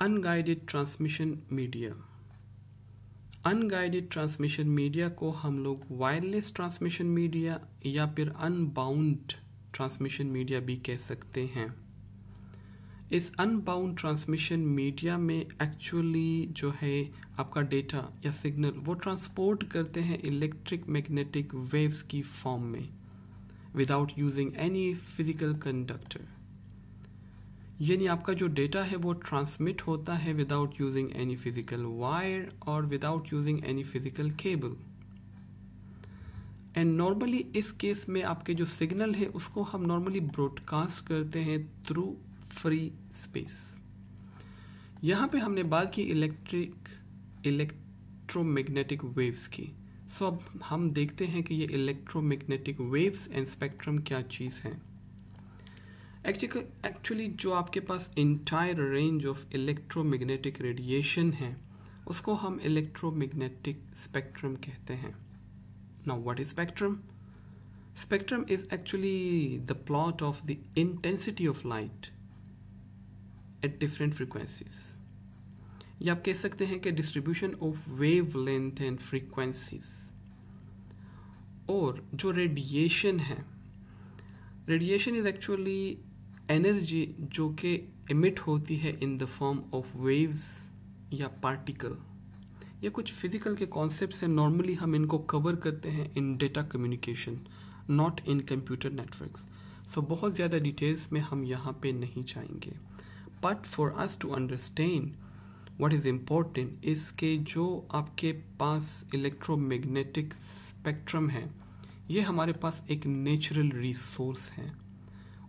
Unguided transmission media. Unguided transmission media को हम लोग वायरलेस ट्रांसमिशन मीडिया या फिर अनबाउंड ट्रांसमिशन मीडिया भी कह सकते हैं। इस अनबाउंड ट्रांसमिशन मीडिया में एक्चुअली जो है आपका डेटा या सिग्नल वो ट्रांसपोर्ट करते हैं इलेक्ट्रिक मैग्नेटिक वेव्स की फॉर्म में without using any physical conductor. यानी आपका जो डेटा है वो ट्रांसमिट होता है without using any physical wire और without using any physical cable. And normally इस केस में आपके जो सिग्नल है उसको हम नॉर्मली ब्रॉडकास्ट करते हैं थ्रू फ्री स्पेस। यहाँ पे हमने बात की इलेक्ट्रोमैग्नेटिक वेव्स की। सो अब हम देखते हैं कि ये इलेक्ट्रोमैग्नेटिक वेव्स एंड स्पेक्ट्रम क्या चीज़ है। एक्चुअली जो आपके पास entire range of electromagnetic radiation है उसको हम इलेक्ट्रोमैग्नेटिक स्पेक्ट्रम कहते हैं। Now what is spectrum? Spectrum is actually the plot of the intensity of light at different frequencies, या आप कह सकते हैं कि distribution of wavelength and frequencies. और जो रेडिएशन है, रेडिएशन इज एक्चुअली एनर्जी जो कि एमिट होती है in the form of waves या पार्टिकल। ये कुछ फिजिकल के कॉन्सेप्ट्स हैं, नॉर्मली हम इनको कवर करते हैं in data communication, not in computer networks. So बहुत ज़्यादा डिटेल्स में हम यहाँ पे नहीं जाएंगे, but for us to understand what is important is के जो आपके पास इलेक्ट्रोमैग्नेटिक स्पेक्ट्रम है ये हमारे पास एक नेचुरल रिसोर्स है,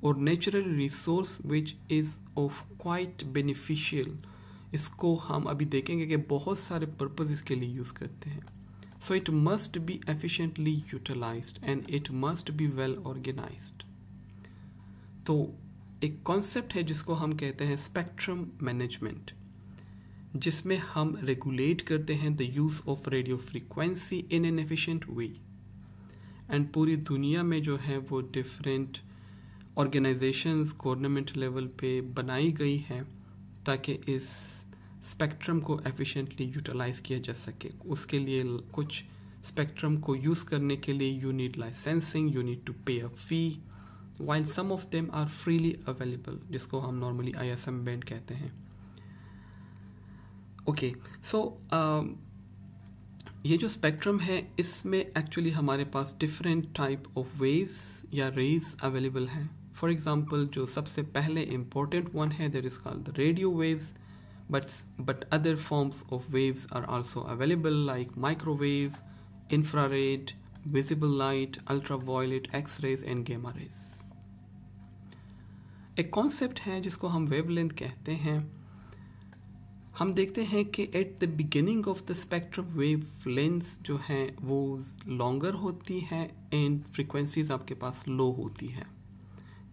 और natural resource which is of quite beneficial. इसको हम अभी देखेंगे कि बहुत सारे पर्पस इसके लिए यूज़ करते हैं। So it must be efficiently utilised and it must be well organised. तो एक कॉन्सेप्ट है जिसको हम कहते हैं स्पेक्ट्रम मैनेजमेंट, जिसमें हम रेगुलेट करते हैं the use of radio frequency in an efficient way. And पूरी दुनिया में जो है वो डिफरेंट ऑर्गेनाइजेशंस गवर्नमेंट लेवल पे बनाई गई है ताकि इस स्पेक्ट्रम को एफिशिएंटली यूटिलाइज किया जा सके। उसके लिए कुछ स्पेक्ट्रम को यूज़ करने के लिए you need licensing, you need to pay a fee, while some of them are freely available, जिसको हम नॉर्मली ISM बैंड कहते हैं। ओके, सो ये जो स्पेक्ट्रम है इसमें एक्चुअली हमारे पास डिफरेंट टाइप ऑफ वेव्स या रेज अवेलेबल हैं। फॉर एग्जांपल जो सबसे पहले इम्पोर्टेंट वन है that is called the radio waves, but other forms of waves are also available like microwave, infrared, visible light, ultraviolet, X-rays and gamma rays. एक concept है जिसको हम wavelength कहते हैं। हम देखते हैं कि at the beginning of the spectrum wavelengths जो हैं वो लॉन्गर होती हैं एंड फ्रीक्वेंसीज आपके पास लो होती है।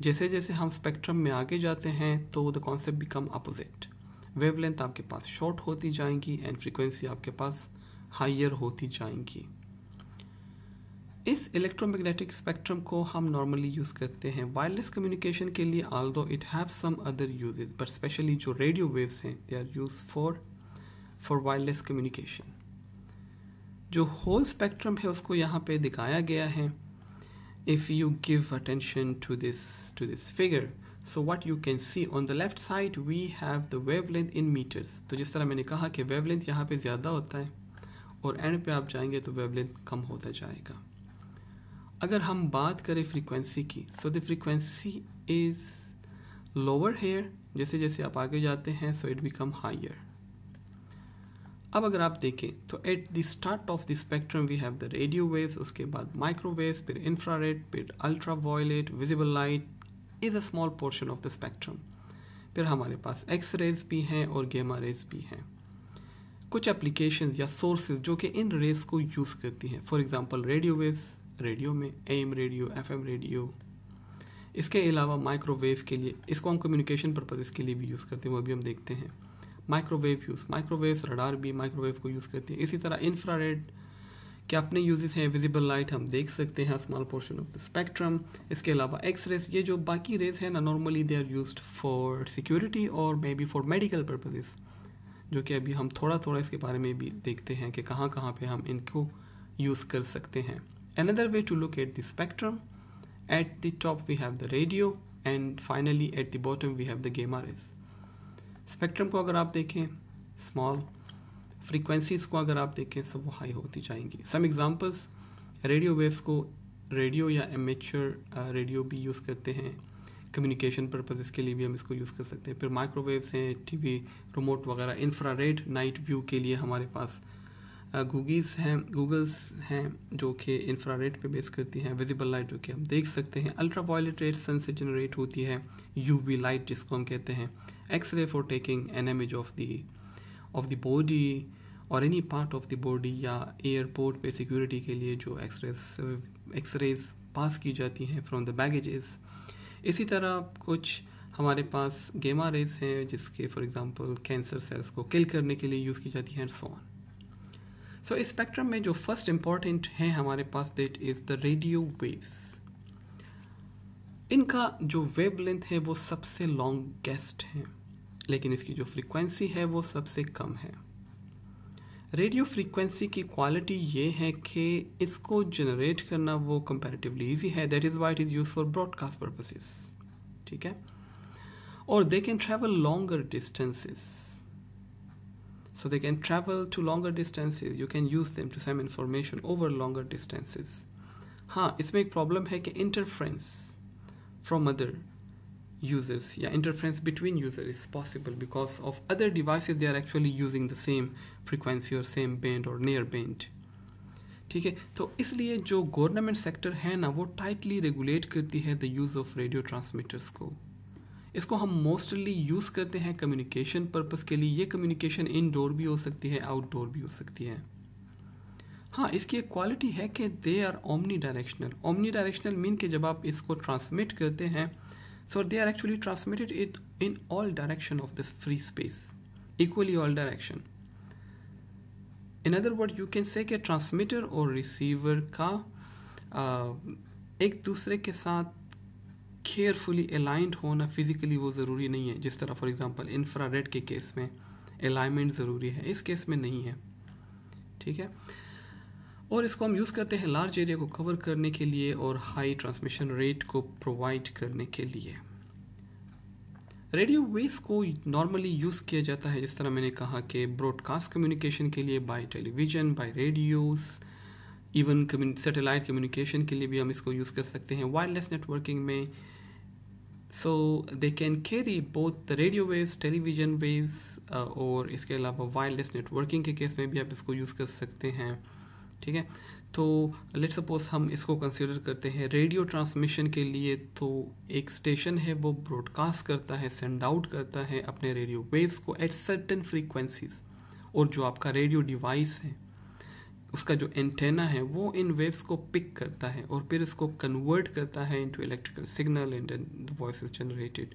जैसे जैसे हम स्पेक्ट्रम में आगे जाते हैं तो the concept become opposite. Wavelength आपके पास शॉर्ट होती जाएंगी एंड फ्रीक्वेंसी आपके पास हायर होती जाएंगी। इस इलेक्ट्रोमैग्नेटिक स्पेक्ट्रम को हम नॉर्मली यूज़ करते हैं वायरलेस कम्युनिकेशन के लिए, although it have some other uses, but specially जो रेडियो वेव्स हैं they are use for wireless communication. जो होल स्पेक्ट्रम है उसको यहाँ पे दिखाया गया है। If you give attention to this figure, so what you can see on the left side we have the wavelength in metres. तो जिस तरह मैंने कहा कि वेवलेंथ यहाँ पे ज़्यादा होता है और एंड पे आप जाएंगे तो वेवलेंथ कम होता जाएगा। अगर हम बात करें फ्रीक्वेंसी की, so the frequency is lower here, जैसे जैसे आप आगे जाते हैं सो इट बिकम हायर। अब अगर आप देखें तो at the start of the spectrum we have the radio waves, उसके बाद माइक्रोवेव्स, फिर इंफ्रारेड, फिर ultraviolet, visible light is a small portion of the spectrum. फिर हमारे पास एक्स रेज भी हैं और गामा रेज भी हैं। कुछ एप्लीकेशंस या सोर्सेज जो कि इन रेज को यूज़ करती हैं, for example radio waves, radio में AM रेडियो, FM रेडियो। इसके अलावा माइक्रोवेव के लिए, इसको हम कम्युनिकेशन पर्पज़ के लिए भी यूज़ करते हैं, वो भी हम देखते हैं। माइक्रोवेव्स रडार भी माइक्रोवेव को यूज़ करती है। इसी तरह इंफ्रारेड क्या अपने यूजेस हैं, विजिबल लाइट हम देख सकते हैं, small portion of the spectrum. इसके अलावा एक्स रेज, ये जो बाकी रेज हैं ना, normally they are used for security और may be for medical purposes, जो कि अभी हम थोड़ा थोड़ा इसके बारे में भी देखते हैं कि कहाँ कहाँ पे हम इनको यूज़ कर सकते हैं। Another way to look at the spectrum, at the top we have the radio and finally at the bottom we have the gamma rays. Spectrum को अगर आप देखें स्मॉल, फ्रीक्वेंसीज को अगर आप देखें सब वो हाई होती जाएंगी। सम एग्जांपल्स, रेडियो वेव्स को रेडियो या एमेच्योर रेडियो भी यूज़ करते हैं, कम्युनिकेशन पर्पसेस के लिए भी हम इसको यूज़ कर सकते हैं। फिर माइक्रोवेव्स हैं, टीवी रिमोट वगैरह, इंफ्रारेड नाइट व्यू के लिए हमारे पास गूगल्स हैं जो कि इंफ्रारेड पे बेस करती हैं। विजिबल लाइट जो कि हम देख सकते हैं, अल्ट्रा वायलेट रेड सन से जनरेट होती है, यूवी लाइट जिसको हम कहते हैं, x ray for taking an image of the body और any part of the body, या एयरपोर्ट पे सिक्योरिटी के लिए जो एक्सरेज पास की जाती हैं फ्रॉम द बैगेजेस। इसी तरह कुछ हमारे पास गामा रेज हैं जिसके फॉर एग्जांपल कैंसर सेल्स को किल करने के लिए यूज़ की जाती हैं एंड सो ऑन। सो इस स्पेक्ट्रम में जो फर्स्ट इंपॉर्टेंट है हमारे पास, that is the radio waves. इनका जो वेवलेंथ है वो सबसे लॉन्गेस्ट है, लेकिन इसकी जो फ्रीक्वेंसी है वो सबसे कम है। रेडियो फ्रीक्वेंसी की क्वालिटी ये है कि इसको जनरेट करना वो कंपैरेटिवली इजी है, that is why it is used for broadcast purposes, ठीक है। और they can travel longer distances, so they can travel to longer distances, you can use them to send information over longer distances. हाँ, इसमें एक problem है कि interference from other users या interference between users is possible because of other devices, they are actually using the same frequency or same band or near band, ठीक है। तो इसलिए जो गवर्नमेंट सेक्टर है ना, वो टाइटली रेगुलेट करती है the use of radio transmitters को। इसको हम मोस्टली यूज़ करते हैं कम्युनिकेशन पर्पस के लिए। ये कम्युनिकेशन इनडोर भी हो सकती है, आउटडोर भी हो सकती है। हाँ, इसकी एक क्वालिटी है कि they are omni directional. Omni directional mean कि जब आप इसको ट्रांसमिट करते हैं, so they are actually transmitted it in all direction of this free space, equally all direction. In other word you can say कि transmitter और receiver का एक दूसरे के साथ केयरफुली अलाइंड होना फिजिकली वो ज़रूरी नहीं है। जिस तरह फॉर एग्जांपल इंफ्रारेड के केस में अलाइनमेंट ज़रूरी है, इस केस में नहीं है, ठीक है। और इसको हम यूज़ करते हैं लार्ज एरिया को कवर करने के लिए और हाई ट्रांसमिशन रेट को प्रोवाइड करने के लिए। रेडियो वेव्स को नॉर्मली यूज़ किया जाता है, जिस तरह मैंने कहा कि ब्रॉडकास्ट कम्युनिकेशन के लिए by television, by radios, even satellite communication के लिए भी हम इसको यूज़ कर सकते हैं। वायरलेस नेटवर्किंग में so they can carry both the radio waves, television waves, और इसके अलावा वायरलेस नेटवर्किंग के केस में भी आप इसको यूज़ कर सकते हैं, ठीक है। तो लेट सपोज हम इसको कंसिडर करते हैं रेडियो ट्रांसमिशन के लिए, तो एक स्टेशन है वो ब्रॉडकास्ट करता है, सेंड आउट करता है अपने रेडियो वेव्स को एट सर्टेन फ्रीक्वेंसीज, और जो आपका रेडियो डिवाइस है उसका जो एंटेना है वो इन वेव्स को पिक करता है और फिर इसको कन्वर्ट करता है into electrical signal and the voice is generated.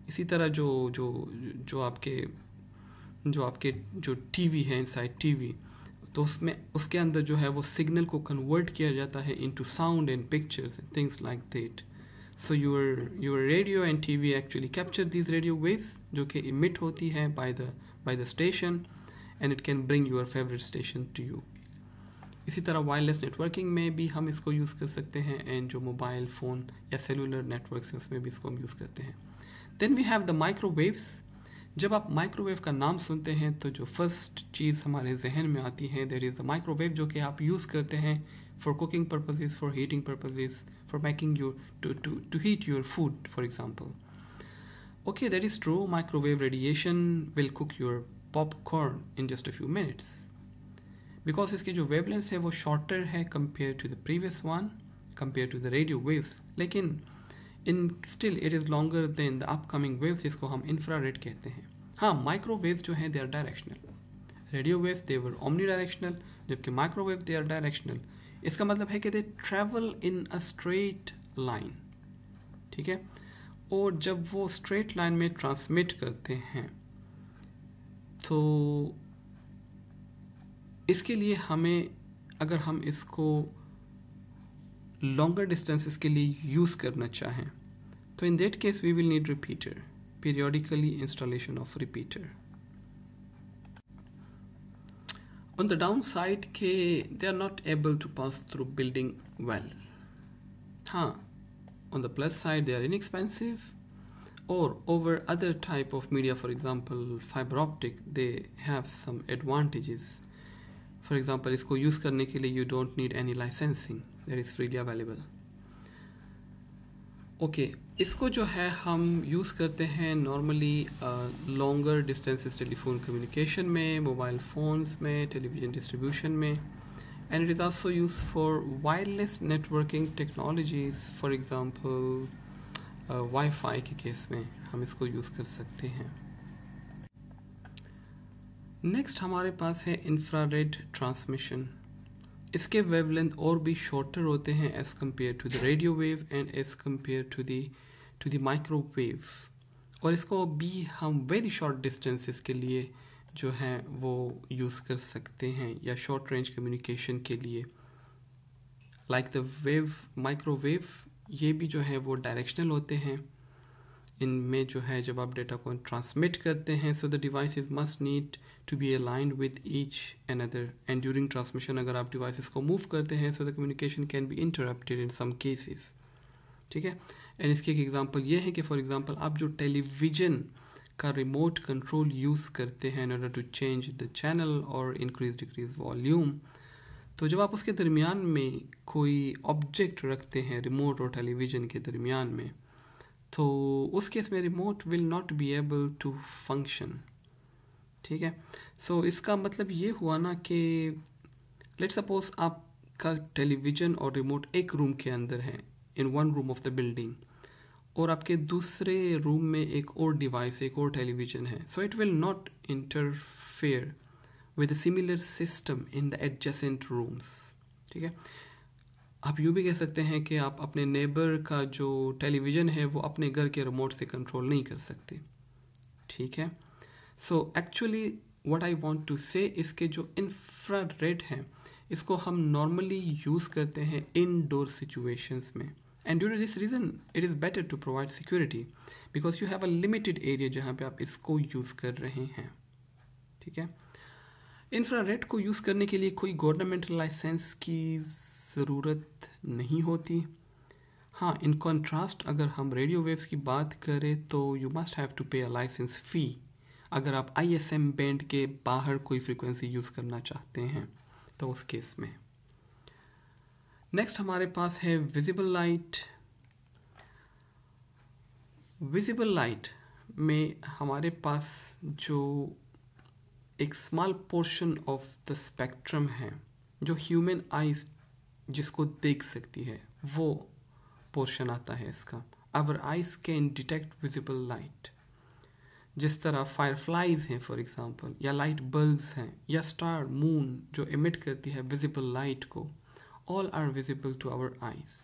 इसी तरह जो आपके जो टीवी है, इनसाइड टीवी, तो उसमें उसके अंदर जो है वो सिग्नल को कन्वर्ट किया जाता है into sound and pictures and things like that. So your radio and TV actually capture these radio waves जो कि इमिट होती है by the station, and it can bring your favourite station to you. इसी तरह wireless networking में भी हम इसको यूज़ कर सकते हैं, एंड जो मोबाइल फ़ोन या सेलुलर नेटवर्क्स हैं उसमें भी इसको हम यूज़ करते हैं। Then we have the microwaves. जब आप माइक्रोवेव का नाम सुनते हैं तो जो फर्स्ट चीज़ हमारे जहन में आती है दैट इज़ द माइक्रोवेव, जो कि आप यूज़ करते हैं for cooking purposes, for heating purposes, for making your to heat your food for example. Okay, that is true, microwave radiation will cook your popcorn in just a few minutes, because इसकी जो wavelength है वो shorter है compare to the previous one, compare to the radio waves, लेकिन in still it is longer than the upcoming waves जिसको हम infrared कहते हैं। हाँ, माइक्रोवेव्स जो हैं they are directional, radio waves they were omni directional, जबकि माइक्रोवेव दे आर डायरेक्शनल। इसका मतलब है कि they travel in a straight line, ठीक है। और जब वो स्ट्रेट लाइन में ट्रांसमिट करते हैं तो इसके लिए हमें अगर हम इसको लॉन्गर डिस्टेंसेस के लिए यूज़ करना चाहें तो in that case we will need repeater, periodically installation of repeater. On the downside के they are not able to pass through building well. हाँ, on the plus side they are inexpensive, or over other type of media, for example fiber optic, they have some advantages. For example इसको use करने के लिए you don't need any licensing, that is freely available. Okay इसको जो है हम use करते हैं normally longer distances telephone communication में, मोबाइल फ़ोन्स में, टेलीविज़न डिस्ट्रीब्यूशन में, and it is also use for wireless networking technologies, for example wifi के केस में हम इसको यूज़ कर सकते हैं. नेक्स्ट हमारे पास है इंफ्रारेड ट्रांसमिशन. इसके वेवलेंथ और भी शॉर्टर होते हैं as compare to the radio wave and as compare to the microwave, और इसको भी हम वेरी शॉर्ट डिस्टेंसेस के लिए जो हैं वो यूज़ कर सकते हैं, या शॉर्ट रेंज कम्युनिकेशन के लिए. लाइक द वेव माइक्रोवेव, ये भी जो है वो डायरेक्शनल होते हैं. इनमें जो है जब आप डेटा को ट्रांसमिट करते हैं, so the devices must need to be aligned with each other, and during transmission अगर आप डिवाइसेस को मूव करते हैं so the communication can be interrupted in some cases. ठीक है, एंड इसकी एक एग्जांपल ये है कि फॉर एग्जांपल आप जो टेलीविज़न का रिमोट कंट्रोल यूज़ करते हैं in order to change the channel और इंक्रीज डिक्रीज वॉल्यूम, तो जब आप उसके दरमियान में कोई ऑब्जेक्ट रखते हैं रिमोट और टेलीविज़न के दरमियान में, तो उस केस में remote will not be able to function. ठीक है, सो इसका मतलब ये हुआ ना कि लेट्स सपोज आपका टेलीविज़न और रिमोट एक रूम के अंदर है, in one room of the building, और आपके दूसरे रूम में एक और डिवाइस, एक और टेलीविज़न है, so it will not interfere with a similar system in the adjacent rooms. ठीक है, आप यूँ भी कह सकते हैं कि आप अपने नेबर का जो टेलीविज़न है वो अपने घर के रिमोट से कंट्रोल नहीं कर सकते. ठीक है, so actually what I want to say, इसके जो इंफ्रारेड हैं इसको हम नॉर्मली यूज़ करते हैं इनडोर सिचुएशंस में, and due to this reason it is better to provide security because you have a limited area जहाँ पे आप इसको यूज़ कर रहे हैं. ठीक है, इंफ्रारेड को यूज़ करने के लिए कोई गवर्नमेंटल लाइसेंस की ज़रूरत नहीं होती. हाँ, इन कॉन्ट्रास्ट अगर हम रेडियो वेव्स की बात करें तो you must have to pay a licence फ़ी अगर आप ISM बैंड के बाहर कोई फ्रीक्वेंसी यूज़ करना चाहते हैं तो उस केस में. नेक्स्ट हमारे पास है विजिबल लाइट. विजिबल लाइट में हमारे पास जो एक small portion of the spectrum है जो ह्यूमन आइज जिसको देख सकती है, वो पोर्शन आता है इसका. Our eyes can detect visible light. जिस तरह फायरफ्लाइज हैं फॉर एग्जांपल, या लाइट बल्ब्स हैं, या स्टार मून जो इमिट करती है विजिबल लाइट को, all are visible to our eyes.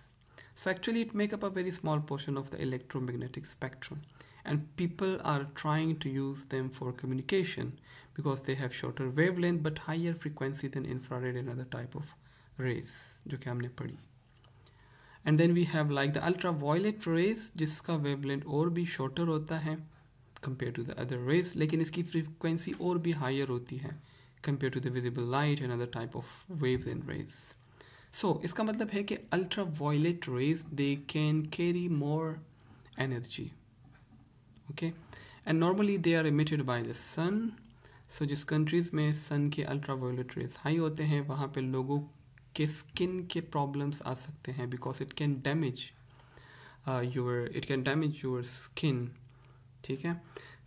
So actually it make up a very small portion of the electromagnetic spectrum, and people are trying to use them for communication because they have shorter wavelength but higher frequency than infrared and other type of rays जो कि हमने पढ़ी. And then we have like the ultraviolet rays जिसका wavelength और भी shorter होता है compared to the other rays, लेकिन इसकी frequency और भी higher होती है compared to the visible light and other type of waves and rays. So इसका मतलब है कि ultraviolet rays they can carry more energy. Okay, and normally they are emitted by the sun. So जिस countries में sun के ultraviolet rays high होते हैं वहाँ पे लोगों के skin के problems आ सकते हैं because it can damage your skin. ठीक है,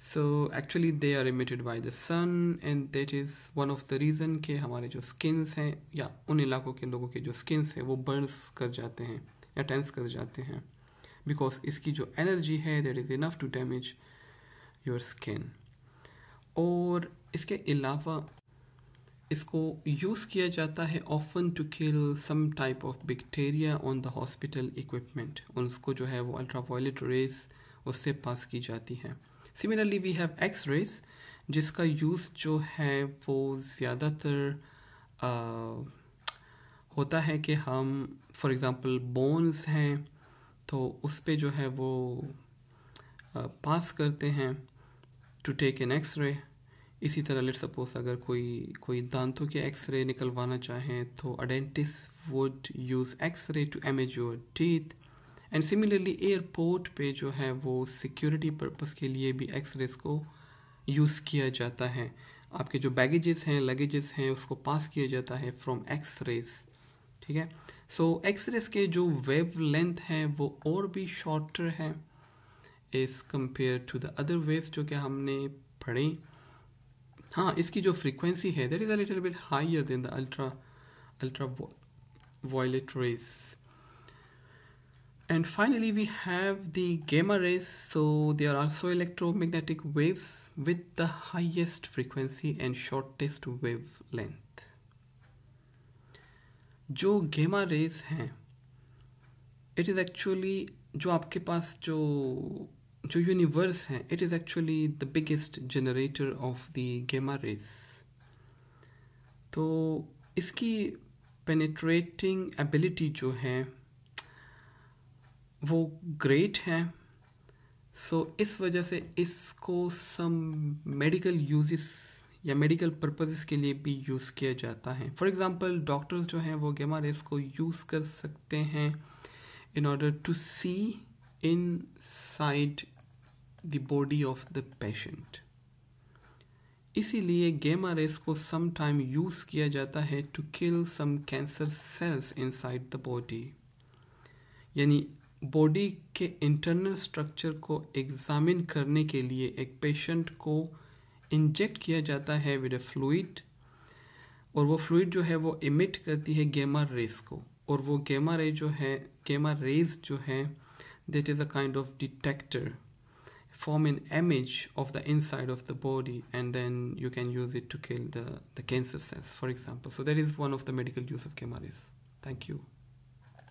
so actually they are emitted by the sun and that is one of the reason कि हमारे जो skins हैं या उन इलाकों के लोगों के जो skins हैं वो burns कर जाते हैं या tense कर जाते हैं because इसकी जो energy है that is enough to damage your skin. और इसके अलावा इसको यूज़ किया जाता है often to kill some type of bacteria on the hospital equipment. उसको जो है वो ultraviolet rays उससे पास की जाती है. Similarly we have X rays जिसका यूज़ जो है वो ज़्यादातर होता है कि हम फॉर एग्ज़ाम्पल बोन्स हैं तो उस पे जो है वो पास करते हैं टू टेक एन एक्सरे। इसी तरह लेट सपोज अगर कोई दांतों के एक्सरे निकलवाना चाहें तो a dentist would use X-ray to image your teeth. And similarly airport पे जो है वो सिक्योरिटी पर्पस के लिए भी एक्सरेज को यूज़ किया जाता है। आपके जो बैगेजेस हैं, लगेजेस हैं, उसको पास किया जाता है फ्रॉम एक्सरेज। ठीक है, सो एक्सरेज के जो वेव लेंथ है वो और भी शॉर्टर है as compare to the other waves जो कि हमने पढ़े। हाँ, इसकी जो फ्रीक्वेंसी है that is a little bit higher than the ultra violet rays. And finally, we have the gamma rays. So they are also electromagnetic waves with the highest frequency and shortest wavelength. जो gamma rays हैं, it is actually जो आपके पास जो universe है, it is actually the biggest generator of the gamma rays. तो इसकी penetrating ability जो है वो ग्रेट है। सो इस वजह से इसको सम मेडिकल यूजेस या मेडिकल पर्पसेस के लिए भी यूज़ किया जाता है। फॉर एग्ज़ाम्पल डॉक्टर्स जो हैं वो गेमा रेस को यूज़ कर सकते हैं in order to see inside the body of the patient. इसीलिए गेमा रेस को सम टाइम यूज़ किया जाता है to kill some cancer cells inside the body. यानी बॉडी के इंटरनल स्ट्रक्चर को एग्जामिन करने के लिए एक पेशेंट को इंजेक्ट किया जाता है विद अ फ्लूइड, और वो फ्लूइड जो है वो इमिट करती है गेमा रेस को, और वो गेमा रेज जो है that is a kind of detector form an image of the inside of the body and then you can use it to kill the cancer cells, for example. So that is one of the medical use of gamma rays. Thank you.